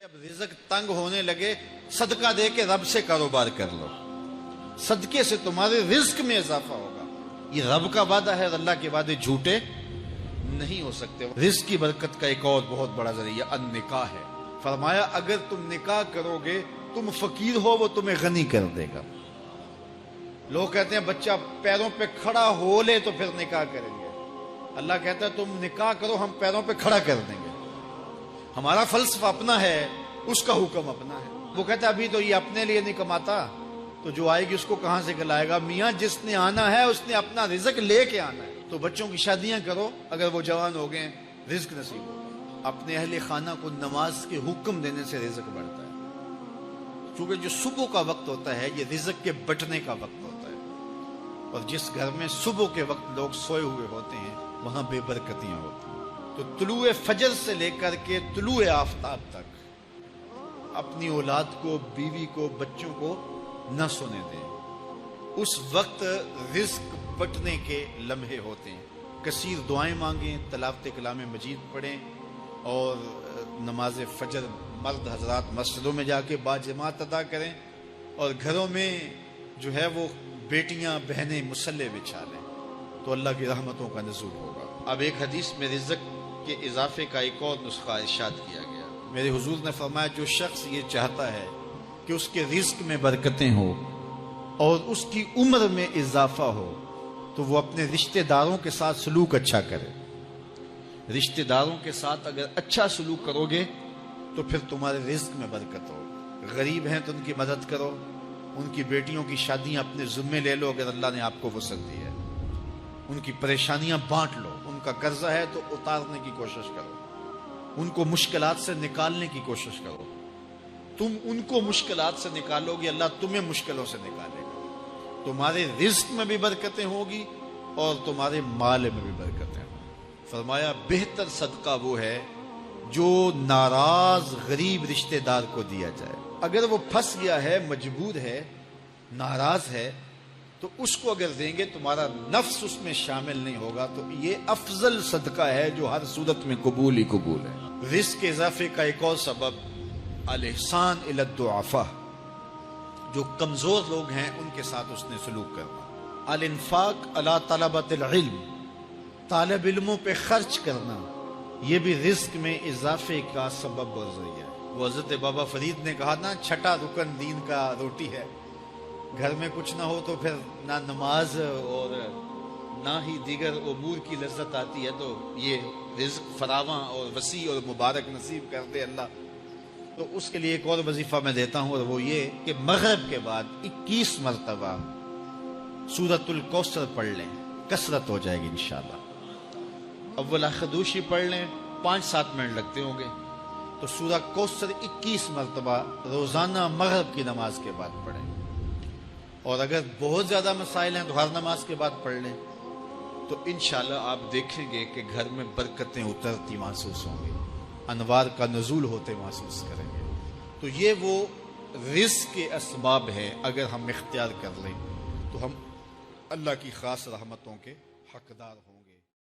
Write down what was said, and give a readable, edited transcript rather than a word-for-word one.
جب رزق تنگ ہونے لگے صدقہ دے کے رب سے کاروبار کر لو، صدقے سے تمہارے رزق میں اضافہ ہوگا۔ یہ رب کا وعدہ ہے اور اللہ کے وعدے جھوٹے نہیں ہو سکتے۔ رزق کی برکت کا ایک اور بہت بڑا ذریعہ النکاح ہے۔ فرمایا اگر تم نکاح کرو گے، تم فقیر ہو وہ تمہیں غنی کر دے گا۔ لوگ کہتے ہیں بچہ پیروں پہ کھڑا ہو لے تو پھر نکاح کریں گے۔ اللہ کہتا ہے تم نکاح کرو، ہم پیروں پہ کھڑا کر دیں گے۔ ہمارا فلسفہ اپنا ہے، اس کا حکم اپنا ہے۔ وہ کہتا ہے ابھی تو یہ اپنے لیے نہیں کماتا، تو جو آئے گی اس کو کہاں سے کھلائے گا؟ میاں جس نے آنا ہے اس نے اپنا رزق لے کے آنا ہے۔ تو بچوں کی شادیاں کرو، اگر وہ جوان ہو گئے رزق نصیب ہو گیا۔ اپنے اہل خانہ کو نماز کے حکم دینے سے رزق بڑھتا ہے، کیونکہ جو صبح کا وقت ہوتا ہے یہ رزق کے بٹنے کا وقت ہوتا ہے، اور جس گھر میں صبح کے وقت لوگ سوئے ہوئے ہوتے ہیں وہاں بے برکتیاں ہوتی ہیں۔ تو طلوع فجر سے لے کر کے طلوع آفتاب تک اپنی اولاد کو، بیوی کو، بچوں کو نہ سونے دیں۔ اس وقت رزق بٹنے کے لمحے ہوتے ہیں۔ کثیر دعائیں مانگیں، تلاوت کلام مجید پڑھیں، اور نماز فجر مرد حضرات مسجدوں میں جا کے باجماعت ادا کریں، اور گھروں میں جو ہے وہ بیٹیاں بہنیں مصلے بچھا لیں، تو اللہ کی رحمتوں کا نزول ہوگا۔ اب ایک حدیث میں رزق کے اضافے کا ایک اور نسخہ ارشاد کیا گیا۔ میرے حضور نے فرمایا جو شخص یہ چاہتا ہے کہ اس کے رزق میں برکتیں ہو اور اس کی عمر میں اضافہ ہو، تو وہ اپنے رشتہ داروں کے ساتھ سلوک اچھا کرے۔ رشتہ داروں کے ساتھ اگر اچھا سلوک کرو گے تو پھر تمہارے رزق میں برکت ہو۔ غریب ہیں تو ان کی مدد کرو، ان کی بیٹیوں کی شادیاں اپنے ذمے لے لو اگر اللہ نے آپ کو وسعت دی ہے، ان کی پریشانیاں بانٹ لو، ان کا قرضہ ہے تو اتارنے کی کوشش کرو، ان کو مشکلات سے نکالنے کی کوشش کرو۔ تم ان کو مشکلات سے نکالو گے، اللہ تمہیں مشکلوں سے نکالے گا۔ تمہارے رزق میں بھی برکتیں ہوگی اور تمہارے مال میں بھی برکتیں ہوں۔ فرمایا بہتر صدقہ وہ ہے جو ناراض غریب رشتہ دار کو دیا جائے۔ اگر وہ پھنس گیا ہے، مجبور ہے، ناراض ہے، تو اس کو اگر دیں گے تمہارا نفس اس میں شامل نہیں ہوگا، تو یہ افضل صدقہ ہے جو ہر صورت میں قبول ہی قبول ہے۔ رزق کے اضافے کا ایک اور سبب الاحسان الی الضعفاء، جو کمزور لوگ ہیں ان کے ساتھ اس نے سلوک کرنا۔ الانفاق علی طلبۃ العلم، طالب علموں پہ خرچ کرنا، یہ بھی رزق میں اضافے کا سبب اور ذریعہ ہے۔ وہ حضرت بابا فرید نے کہا نا چھٹا رکن دین کا روٹی ہے۔ گھر میں کچھ نہ ہو تو پھر نہ نماز اور نہ ہی دیگر امور کی لذت آتی ہے، تو یہ رزق فراواں اور وسیع اور مبارک نصیب کر دے اللہ۔ تو اس کے لیے ایک اور وظیفہ میں دیتا ہوں، اور وہ یہ کہ مغرب کے بعد 21 مرتبہ سورۃ الکوثر پڑھ لیں، کثرت ہو جائے گی انشاءاللہ۔ اول خدوشی پڑھ لیں، 5-7 منٹ لگتے ہوں گے، تو سورہ کوثر 21 مرتبہ روزانہ مغرب کی نماز کے بعد پڑھیں۔ اور اگر بہت زیادہ مسائل ہیں تو ہر نماز کے بعد پڑھ لیں، تو انشاءاللہ آپ دیکھیں گے کہ گھر میں برکتیں اترتی محسوس ہوں گی، انوار کا نزول ہوتے محسوس کریں گے۔ تو یہ وہ رزق کے اسباب ہیں، اگر ہم اختیار کر لیں تو ہم اللہ کی خاص رحمتوں کے حقدار ہوں۔